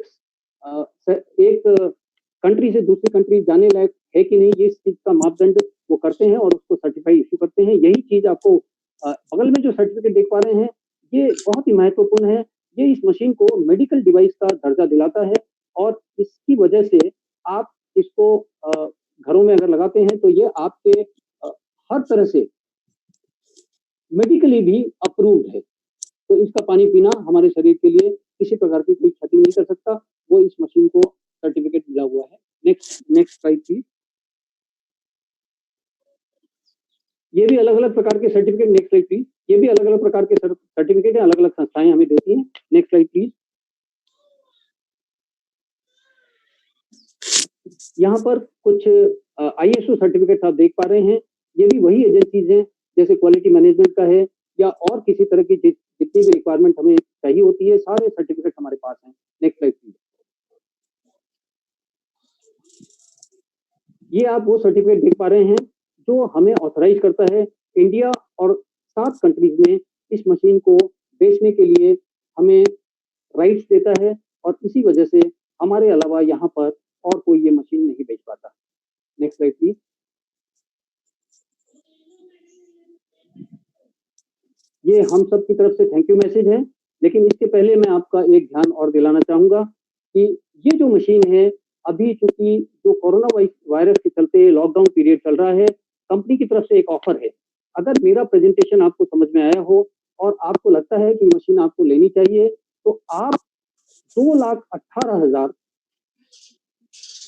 S1: कंट्री से दूसरी कंट्री जाने लायक है कि नहीं? ये इस चीज़ का मापदंड वो करते हैं और उसको सर्टिफ़ाई इश्यू करते हैं। यही चीज़ आपको बगल में जो सर्टिफिकेट देख पा रहे हैं, ये बहुत ही महत्वपूर्ण है। ये इस मशीन को मेडिकल डिवाइस का दर्जा दिलाता है और इसकी वजह से आप इसको घरों में अगर लगाते हैं, तो ये आपके हर तरह से मेडिकली भी अप्रूव्ड है। तो इसका पानी पीना हमारे शरीर के लिए किसी प्रकार की कोई क्षति नहीं कर सकता, वो इस मशीन को सर्टिफिकेट मिला हुआ है। Next slide please. ये भी अलग-अलग प्रकार के सर्टिफिकेट। Next slide please. ये भी अलग-अलग प्रकार के सर्टिफिकेट हैं, अलग-अलग संस्थाएँ हमें देती हैं। Next slide please. यहाँ पर कुछ आईएसओ सर्टिफिकेट आप देख पा रहे हैं। ये भी वही एजेंसीज़ हैं, जैसे क्वालिटी मैनेजमेंट का है या और किसी तरह की जितनी भी रिक्वायरमेंट हमें चाहिए होती है, सारे सर्टिफिकेट हमारे पास हैं। Next slide please. ये आप वो सर्टिफिकेट देख पा रहे हैं, जो हमें ऑथराइज़ करता है इंडिया और 7 कंट्रीज़ में इस मशीन को बेचने के लिए हमें राइट्स देता है और इसी वजह से हमारे अलावा यहाँ पर और कोई ये मशीन नहीं बेच पाता। Next slide please. ये हम सब की तरफ से थैंक यू मैसेज है, लेकिन इसके पहले मैं आपका एक ध्यान और दिलाना चाहूँगा कि ये जो मशीन है, अभी चूँकि जो कोरोना वायरस के चलते लॉकडाउन पीरियड चल रहा है, कंपनी की तरफ से एक ऑफर है। अगर मेरा प्रेज़ेंटेशन आपको समझ में आया हो और आपको लगता है कि मशीन आपको लेनी चाहिए, तो आप 2,18,000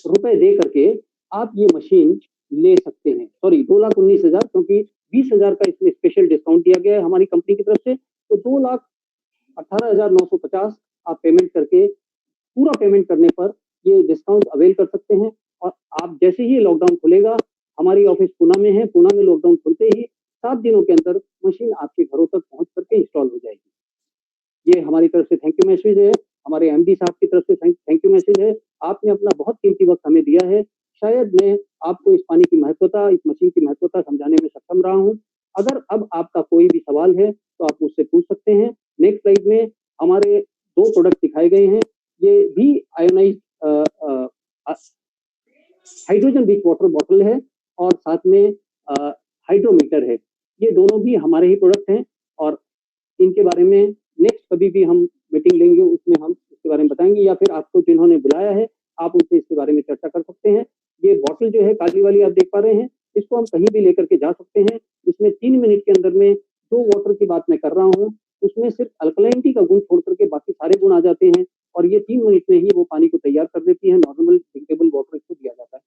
S1: रुपए दे करके आप ये मशीन ले सकते हैं। सॉरी 2,19,000, क्योंकि 20,000 का इसमें स्पेशल डिस्काउंट दिया गया है हमारी कंपनी की तरफ से, तो 2,18,950 आप पेमेंट करके पूरा पेमेंट करने पर ये डिस्काउंट अवेल कर सकते हैं और आप जैसे ही लॉकडाउन खुलेगा, हमारी ऑफिस पूना में है, पूना में लॉकडाउन खुलते ही 7 दिनों के अंदर मशीन आपके घरों तक पहुँच करके इंस्टॉल हो जाएगी। ये हमारी तरफ से थैंक यू मैसेज है, हमारे एमडी साहब की तरफ से थैंक यू मैसेज है। आपने अपना बहुत कीमती वक़्त हमें दिया है। शायद मैं आपको इस पानी की महत्वता, इस मशीन की महत्वता समझाने में सक्षम रहा हूँ। अगर अब आपका कोई भी सवाल है, तो आप मुझसे पूछ सकते हैं। नेक्स्ट स्लाइड में हमारे 2 प्रोडक्ट दिखाए गए हैं। ये भी आयोनाइज़्ड हाइड्रोजन रिच वाटर बॉटल है और साथ में हाइड्रोमीटर है। ये दोनों भी हमारे ही प्रोडक्ट हैं और इनके बारे में नेक्स्ट कभी भी हम मीटिंग लेंगे, उसमें हम इसके इसके बारे में बताएंगे, या फिर आपको जिन्होंने बुलाया है आप उनसे इसके बारे में चर्चा कर सकते हैं। ये बॉटल जो है काली वाली आप देख पा रहे हैं, इसको हम कहीं भी लेकर के जा सकते हैं। इसमें 3 मिनट के अंदर में जो वाटर की बात मैं कर रहा हूँ, उसमें सिर्फ अल्कलाइनिटी का गुण छोड़ करके बाकी सारे गुण आ जाते हैं और ये 3 मिनट में ही वो पानी को तैयार कर देती है। नॉर्मल ड्रिंकेबल वाटर इसको दिया जाता है।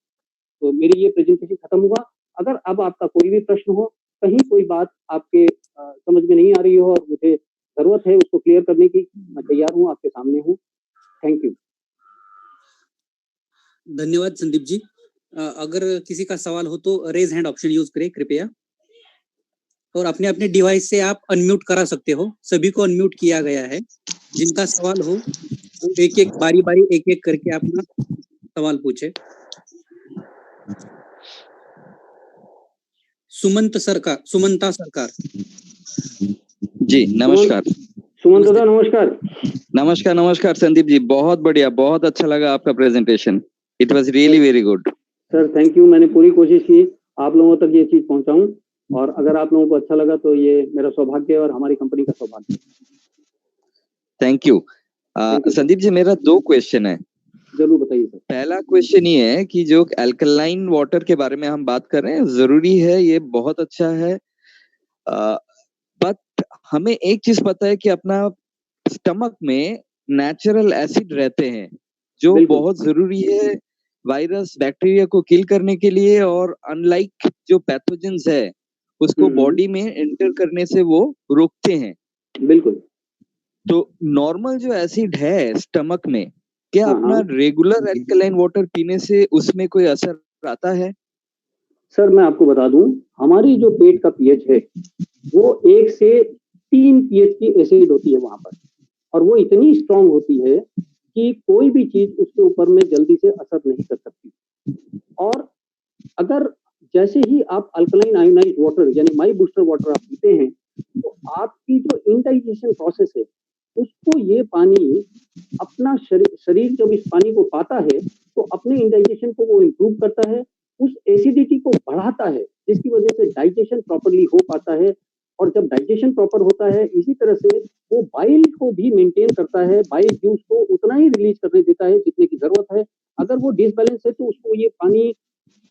S1: तो मेरी ये प्रेजेंटेशन खत्म हुआ। अगर अब आपका कोई भी प्रश्न हो, कहीं कोई बात आपके समझ में नहीं आ रही हो और मुझे ज़रूरत है उसको क्लियर करने की, मैं तैयार हूँ, आपके सामने हूँ। Thank you.
S2: धन्यवाद संदीप जी। अगर किसी का सवाल हो तो रेज हैंड ऑप्शन यूज करें कृपया, और अपने अपने डिवाइस से आप अनम्यूट करा सकते हो। सभी को अनम्यूट किया गया है। जिनका सवाल हो वो एक एक बारी बारी एक एक करके अपना सवाल पूछे। सुमंता सरकार
S3: जी नमस्कार।
S1: सुमंत दादा नमस्कार।
S3: नमस्कार नमस्कार संदीप जी, बहुत बढ़िया, बहुत अच्छा लगा आपका presentation. It was really very good
S1: sir. Thank you. मैंने पूरी कोशिश की आप लोगों तक ये चीज पहुंचाऊं, और अगर आप लोगों को अच्छा लगा तो ये मेरा सौभाग्य है और हमारी कंपनी का सौभाग्य है।
S3: Thank you. संदीप जी, मेरा 2 क्वेश्चन है।
S1: जरूर बताइए सर।
S3: पहला क्वेश्चन ये है कि जो अल्कलाइन वाटर के बारे में हम बात कर रहे हैं, जरूरी है, ये बहुत अच्छा है, बट हमें एक चीज पता है कि अपना स्टमक में नेचुरल एसिड रहते हैं जो बहुत जरूरी है वायरस बैक्टीरिया को किल करने के लिए, और अनलाइक जो पैथोजेंस है उसको बॉडी में एंटर करने से वो रोकते हैं।
S1: बिल्कुल।
S3: तो नॉर्मल जो एसिड है स्टमक में, क्या अपना रेगुलर अल्कलाइन वाटर पीने से उसमें कोई असर आता है?
S1: सर मैं आपको बता दूं, हमारी जो पेट का पीएच है वो 1 से 3 पीएच की एसिड होती है वहां पर, और वो इतनी स्ट्रांग होती है कि कोई भी चीज उसके ऊपर में जल्दी से असर नहीं कर सकती। और अगर जैसे ही आप अल्कलाइन आयोनाइज्ड वाटर यानी माई बूस्टर वाटर आप पीते हैं, तो आपकी जो इंडाइजेशन प्रोसेस है उसको ये पानी अपना शरीर जब इस पानी को पाता है तो अपने इंडाइजेशन को वो इम्प्रूव करता है, उस एसिडिटी को बढ़ाता है, जिसकी वजह से डाइजेशन प्रॉपर्ली हो पाता है। और जब डाइजेशन प्रॉपर होता है, इसी तरह से वो बाइल को भी मेंटेन करता है, बाइल जूस को उतना ही रिलीज करने देता है जितने की जरूरत है। अगर वो डिसबैलेंस है तो उसको ये पानी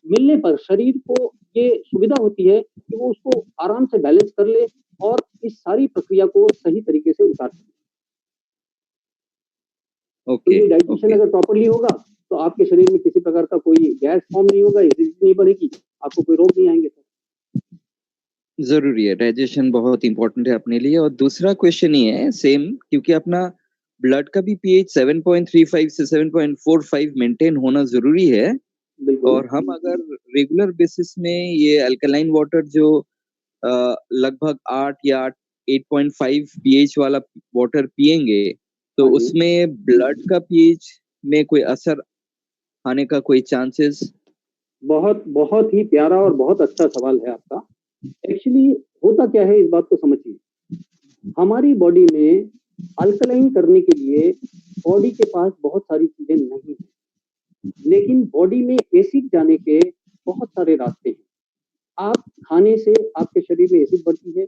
S1: मिलने पर शरीर को ये सुविधा होती है कि वो उसको आराम से बैलेंस कर ले और इस सारी प्रक्रिया को सही तरीके से उतार सके।
S3: ओके,
S1: डाइजेशन अगर प्रॉपर्ली होगा तो आपके शरीर में किसी प्रकार का कोई गैस फॉर्म नहीं होगा, एसिडिटी नहीं बढ़ेगी, आपको कोई रोग नहीं आएंगे सर।
S3: जरूरी है, डाइजेशन बहुत इंपॉर्टेंट है अपने लिए। और दूसरा क्वेश्चन ये है सेम, क्योंकि अपना ब्लड का भी पीएच 7.35 से 7.45 मेंटेन होना जरूरी है, और हम अगर रेगुलर बेसिस में ये अल्कलाइन वाटर जो लगभग 8 या 8.5 पीएच वाला वाटर पिएंगे तो उसमें ब्लड का पीएच में कोई असर आने का कोई चांसेस?
S1: बहुत बहुत ही प्यारा और बहुत अच्छा सवाल है आपका। एक्चुअली होता क्या है, इस बात को समझिए। हमारी बॉडी में अल्कलाइन करने के लिए बॉडी के पास बहुत सारी चीजें नहीं है, लेकिन बॉडी में एसिड जाने के बहुत सारे रास्ते हैं। आप खाने से आपके शरीर में एसिड बढ़ती है,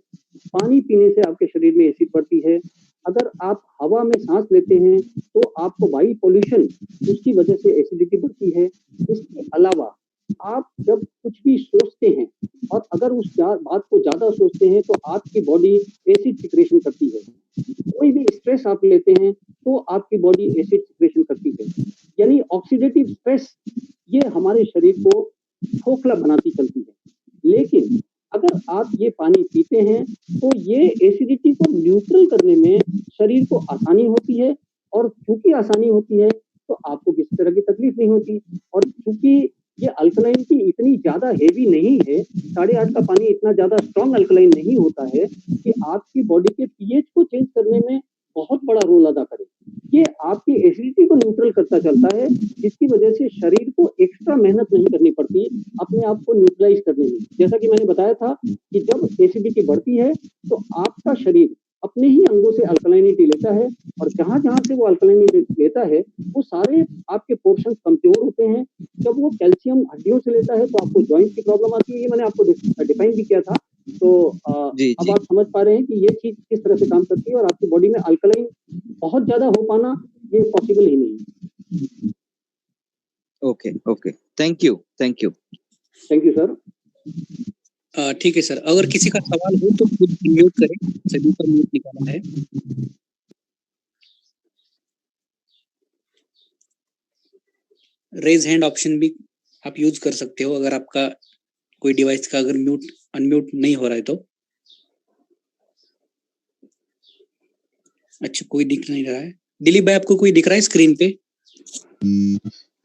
S1: पानी पीने से आपके शरीर में एसिड बढ़ती है, अगर आप हवा में सांस लेते हैं तो आपको वायु पॉल्यूशन उसकी वजह से एसिडिटी बढ़ती है। इसके अलावा आप जब कुछ भी सोचते हैं और अगर उस बात को ज्यादा सोचते हैं तो आपकी बॉडी एसिड सिक्रेशन करती है। कोई भी स्ट्रेस आप लेते हैं तो आपकी बॉडी एसिड सिक्रेशन करती है। यानी ऑक्सीडेटिव स्ट्रेस ये हमारे शरीर को खोखला बनाती चलती है। लेकिन अगर आप ये पानी पीते हैं तो ये एसिडिटी को न्यूट्रल करने में शरीर को आसानी होती है, और चूंकि आसानी होती है तो आपको किसी तरह की तकलीफ नहीं होती। और चूंकि ये अल्कलाइनिटी इतनी ज्यादा हेवी नहीं है, 8.5 का पानी इतना ज्यादा स्ट्रॉन्ग अल्कलाइन नहीं होता है कि आपकी बॉडी के पीएच को चेंज करने में बहुत बड़ा रोल अदा करे। ये आपकी एसिडिटी को न्यूट्रल करता चलता है, जिसकी वजह से शरीर को एक्स्ट्रा मेहनत नहीं करनी पड़ती अपने आप को न्यूट्रलाइज करने में। जैसा कि मैंने बताया था कि जब एसिडिटी बढ़ती है तो आपका शरीर अपने ही अंगों से अल्कलाइनिटी लेता है, और जहां जहां से वो अल्कलाइनिटी लेता है वो सारे आपके पोर्शन कमजोर होते हैं। जब वो कैल्शियम हड्डियों से लेता है तो आपको जॉइंट की प्रॉब्लम आती है। ये मैंने आपको डिफाइन भी किया था। तो अब आप समझ पा रहे हैं कि ये चीज किस तरह से काम करती है, और आपकी बॉडी में अल्कलाइन बहुत ज्यादा हो पाना ये पॉसिबल ही नहीं।
S3: Okay okay, thank you
S1: thank you sir.
S2: ठीक है सर, अगर किसी का सवाल हो तो खुद म्यूट करें, सभी पर म्यूट निकालना है। रेज हैंड ऑप्शन भी आप यूज कर सकते हो अगर आपका कोई डिवाइस का अगर म्यूट अनम्यूट नहीं हो रहा है तो। अच्छा, कोई दिख नहीं रहा है। दिलीप भाई, आपको कोई दिख रहा है स्क्रीन पे?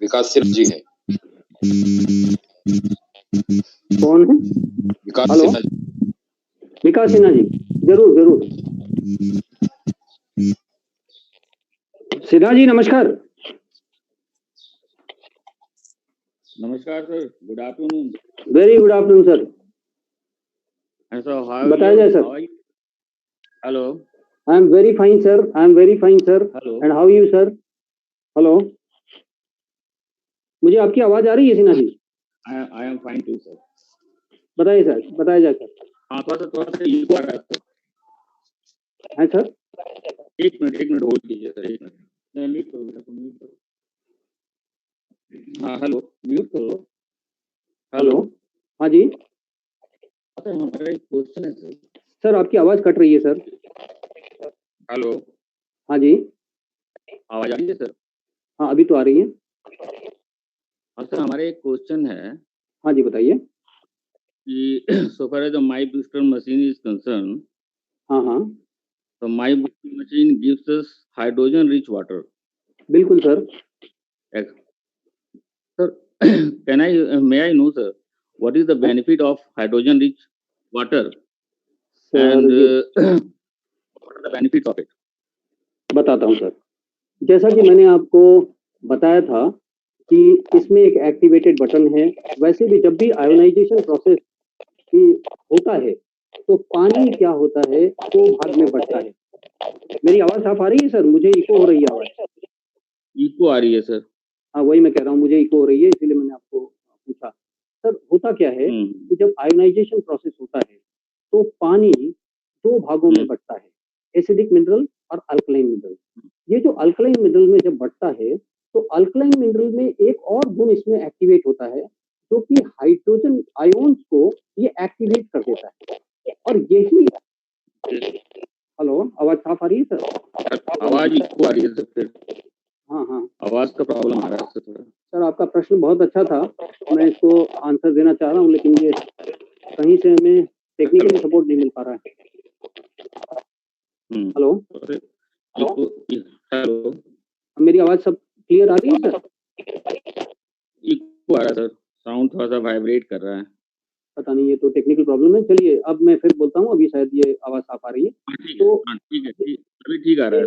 S4: विकास सिन्हा जी है।
S1: कौन है?
S4: विकास
S1: हेलो?
S4: सिन्हा जी।
S1: विकास सिन्हा जी, जरूर जरूर। सिन्हा जी नमस्कार।
S4: नमस्कार sir, good afternoon.
S1: Very good afternoon sir. बताया जाए sir.
S4: Hello.
S1: I am very fine sir, I am very fine sir.
S4: Hello.
S1: And how you sir? Hello, मुझे आपकी आवाज आ रही है Sinha ji?
S4: I am fine too sir.
S1: बताइए सर, बताया जाए सर।
S4: हाँ, थोड़ा सा इको आ रहा है सर।
S1: है सर?
S4: एक मिनट होल्ड कीजिए सर, एक मिनट। मैं म्यूट करो। हाँ, हेलो, म्यूट करो।
S1: हेलो? हाँ जी
S4: सर, हमारा एक क्वेश्चन है सर।
S1: सर, आपकी आवाज कट रही है सर।
S4: हेलो,
S1: हाँ जी,
S4: आवाज आ रही है सर?
S1: हाँ अभी तो आ रही है।
S4: हाँ सर, हमारा एक क्वेश्चन है
S1: हाँ जी बताइए।
S4: कि so far as the my booster machine is concerned,
S1: हाँ हाँ
S4: so my booster machine gives us hydrogen rich water.
S1: बिल्कुल sir.
S4: Sir, may I know sir, what is the benefit of hydrogen rich water and what are the benefits of it?
S1: बताता हूँ sir. जैसा कि मैंने आपको बताया था कि इसमें एक एक्टिवेटेड बटन है। वैसे भी जब भी आयोनाइजेशन प्रोसेस होता है तो पानी क्या होता है, दो भाग में बढ़ता है। मेरी आवाज साफ आ रही है सर? मुझे इको हो रही है आवाज।
S4: इको आ रही है सर।
S1: हाँ वही मैं कह रहा हूँ, मुझे इको हो रही है, इसीलिए मैंने आपको पूछा। सर होता क्या है कि जब आयोनाइजेशन प्रोसेस होता है तो पानी दो भागों में बढ़ता है, एसिडिक मिनरल और अल्कलाइन मिनरल। ये जो अल्कलाइन मिनरल में जब बढ़ता है तो अल्कलाइन मिनरल में एक और गुण इसमें एक्टिवेट होता है जो कि हाइड्रोजन आयोन्स को ये एक्टिवेट कर देता है। और यही हेलो, आवाज साफ आ रही है सर?
S4: आवाज इको आ रही है सर फिर।
S1: हाँ हाँ
S4: आवाज का प्रॉब्लम आ रहा है सर।
S1: सर, आपका प्रश्न बहुत अच्छा था, मैं इसको आंसर देना चाह रहा हूँ, लेकिन ये कहीं से हमें टेक्निकली सपोर्ट नहीं मिल पा रहा है। हेलो?
S4: हेलो,
S1: मेरी आवाज सब क्लियर आ रही है सर?
S4: इको आ रहा है सर, साउंड थोड़ा सा वाइब्रेट कर रहा है।
S1: पता नहीं, ये तो टेक्निकल प्रॉब्लम है। चलिए अब मैं फिर बोलता हूँ, अभी शायद ये आवाज साफ आ रही है। तो
S4: ठीक है, अभी ठीक आ रहा है।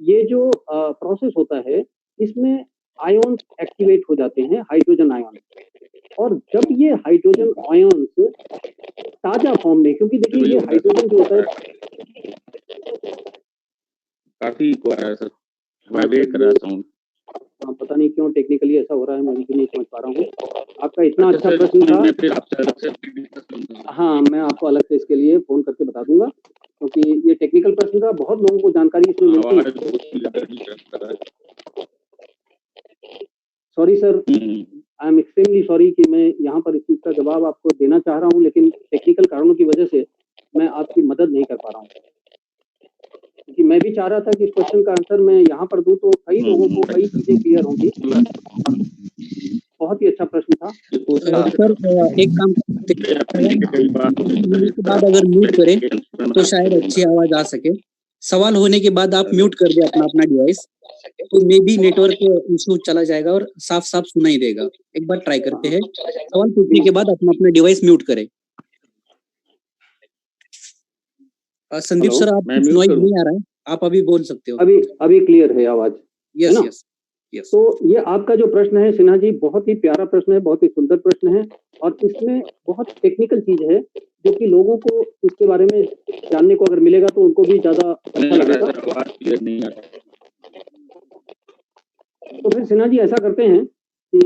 S1: ये जो प्रोसेस होता है इसमें आयन एक्टिवेट हो जाते हैं, हाइड्रोजन आयन। और जब ये हाइड्रोजन आयन्स ताजा फॉर्म में, क्योंकि देखिए ये हाइड्रोजन जो होता है
S4: काफी इको आ रहा है सर, वाइब्रेट कर रहा है साउंड।
S1: पता नहीं क्यों टेक्निकली ऐसा हो रहा है, मैं भी नहीं समझ पा रहा हूँ। आपका इतना अच्छा प्रश्न था। हाँ, मैं आपको अलग से इसके लिए फोन करके बता दूंगा, क्योंकि ये टेक्निकल प्रश्न था, बहुत लोगों को जानकारी इसमें मिलती है। Sorry sir, I am extremely sorry कि मैं यहाँ पर इस चीज का जवाब आपको देना चाह रहा हूँ, लेकिन टेक्निकल कारणों की वजह से मैं आपकी मदद नहीं कर पा रहा हूँ। क्योंकि मैं भी चाह रहा था कि इस क्वेश्चन का आंसर मैं यहाँ पर दूं तो कई लोगों को कई चीजें क्लियर होंगी। बहुत ही अच्छा प्रश्न था
S2: सर। एक काम के बाद अगर म्यूट करें तो शायद अच्छी आवाज आ सके। सवाल होने के बाद आप म्यूट कर दे अपना डिवाइस, तो मे बी नेटवर्क इशू चला जाएगा और साफ साफ सुनाई देगा। एक बार ट्राई करते हैं। सवाल पूछने के बाद अपना डिवाइस म्यूट करें। संदीप सर, आप नॉइज नहीं आ रहा है, आप अभी बोल सकते हो।
S1: अभी क्लियर है आवाज?
S2: Yes yes yes.
S1: तो ये आपका जो प्रश्न है सिन्हा जी, बहुत ही प्यारा प्रश्न है, बहुत ही सुंदर प्रश्न है, और इसमें बहुत टेक्निकल चीज है जो कि लोगों को इसके बारे में जानने को अगर मिलेगा तो उनको भी ज्यादा अच्छा लगेगा। तो फिर सिन्हा जी ऐसा करते हैं कि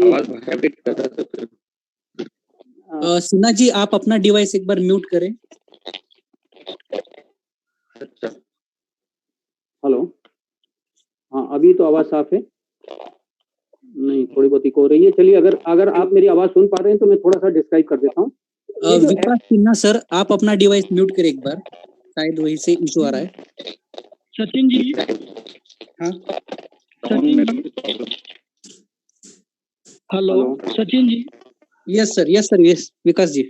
S2: सिन्हा जी, आप अपना डिवाइस एक बार म्यूट करें।
S1: हेलो? हाँ, अभी अभी तो आवाज साफ है। नहीं, थोड़ी बहुत इको हो रही है। चलिए, अगर आप मेरी आवाज सुन पा रहे हैं तो मैं थोड़ा सा डिस्क्राइब कर देता हूँ। ये जो
S2: विकास सिन्हा सर, आप अपना डिवाइस म्यूट करें एक बार, शायद वही से इशू आ रहा है।
S5: सचिन जी,
S2: हाँ
S5: सचिन जी, हेलो सचिन जी,
S2: यस सर, यस विकास जी।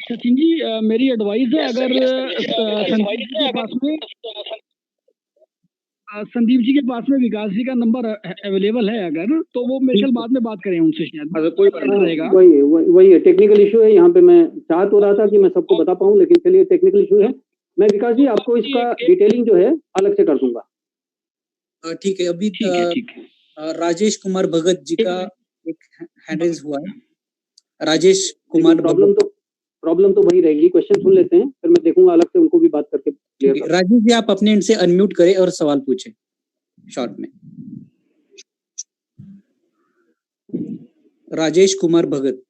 S5: सचिन जी, मेरी एडवाइस है, अगर संदीप जी के पास में विकास जी का नंबर अवेलेबल है अगर, तो वो मेरे ख्याल बाद में बात करें उनसे, शायद
S4: अगर कोई
S5: रहेगा।
S1: वही है, टेक्निकल इशू है यहाँ पे। मैं चाह तो रहा था कि मैं सबको बता पाऊँ, लेकिन चलिए टेक्निकल इशू है। मैं विकास जी आपको इसका डिटेलिंग जो है अलग से कर दूंगा।
S2: ठीक है। अभी
S5: ठीक है।
S2: राजेश कुमार भगत जी का एक हैंड रेज हुआ है। राजेश कुमार
S1: प्रॉब्लम तो वही रहेगी। क्वेश्चन सुन लेते हैं, फिर मैं देखूंगा अलग से उनको भी बात करके क्लियर कर।
S2: राजेश जी, आप अपने एंड से अनम्यूट करें और सवाल पूछें शॉर्ट में। राजेश कुमार भगत।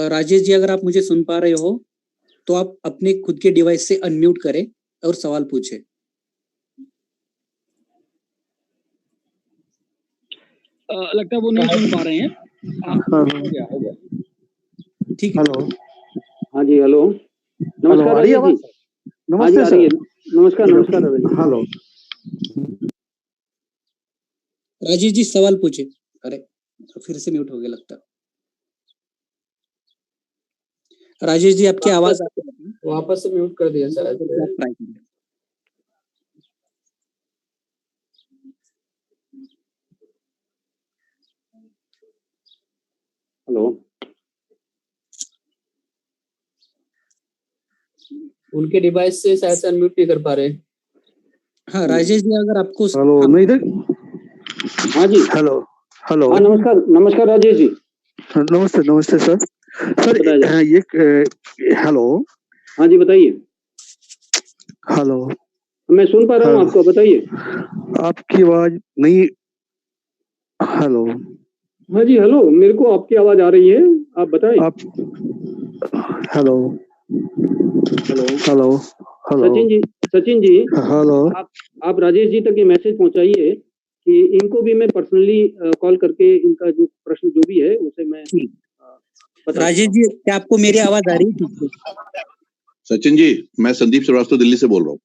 S2: राजेश जी, अगर आप मुझे सुन पा रहे हो तो आप अपने खुद के डिवाइस से अनम्यूट करें और सवाल पूछें।
S5: लगता है वो नहीं सुन पा रहे हैं।
S4: हो गया।
S2: ठीक है।
S6: हेलो,
S1: हाँ जी, हेलो, नमस्कार
S6: आ रही है
S1: राजेश जी।
S6: आवाज? नमस्ते
S1: हाँ जी, आ रही है।
S6: सर।
S1: नमस्कार राजेश जी।
S6: हेलो,
S2: राजेश जी, सवाल पूछे। अरे फिर से म्यूट हो गया लगता है। राजेश जी, आपकी आवाज
S7: वापस से म्यूट कर दिया सर।
S2: ट्राई करें।
S1: हेलो,
S7: उनके डिवाइस से शायद से अनम्यूट नहीं कर पा रहे।
S2: हाँ राजेश जी, अगर आपको
S6: हेलो, नहीं देख।
S1: हाँ जी,
S6: हेलो, हेलो,
S1: हाँ नमस्कार राजेश जी।
S6: नमस्ते सर। सर
S1: बताइए।
S6: ये हेलो।
S1: हाँ जी, बताइए।
S6: हेलो,
S1: मैं सुन पा रहा हूँ आपको, बताइए।
S6: आपकी आवाज नहीं। हेलो,
S1: हाँ जी, हेलो, मेरे को आपकी आवाज आ रही है, आप बताइए।
S6: आप hello,
S1: hello,
S6: hello, hello,
S1: Sachin ji,
S6: hello.
S1: आप राजेश जी तक ये मैसेज पहुंचाइए कि इनको भी मैं पर्सनली कॉल करके इनका जो प्रश्न जो भी है उसे मैं बता।
S2: राजेश जी, क्या आपको मेरी आवाज आ रही है ठीक से?
S8: सचिन जी, मैं संदीप श्रीवास्तव दिल्ली से बोल रहा हूँ।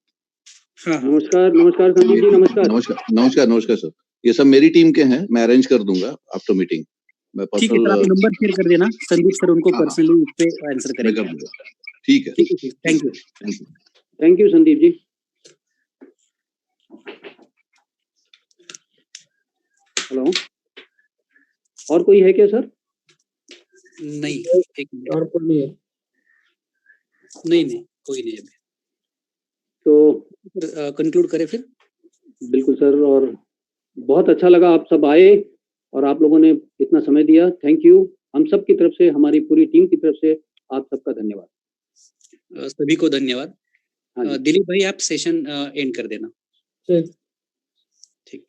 S2: हाँ,
S1: नमस्कार संदीप जी,
S8: नमस्कार सर। ये सब मेरी टीम के हैं, मैं अरेंज कर दूंगा आफ्टर मीटिंग। मैं
S2: ठीक है सर, आप नंबर शेयर कर देना, संदीप सर उनको पर्सनली उस पे आंसर करेंगे।
S8: कर दूंगा। ठीक है,
S1: thank you Sandeep ji. Hello, और कोई है क्या सर?
S2: नहीं, एक मिनट।
S7: और कोई नहीं है?
S2: नहीं, कोई नहीं है।
S1: तो
S2: कंक्लूड करें फिर।
S1: बिल्कुल सर, और बहुत अच्छा लगा आप सब आए और आप लोगों ने इतना समय दिया। Thank you. हम सब की तरफ से, हमारी पूरी टीम की तरफ से आप सबका धन्यवाद।
S2: सभी को धन्यवाद।
S1: हाँ जी।
S2: दिलीप भाई, आप सेशन एंड कर देना।
S7: ठीक।
S2: ठीक।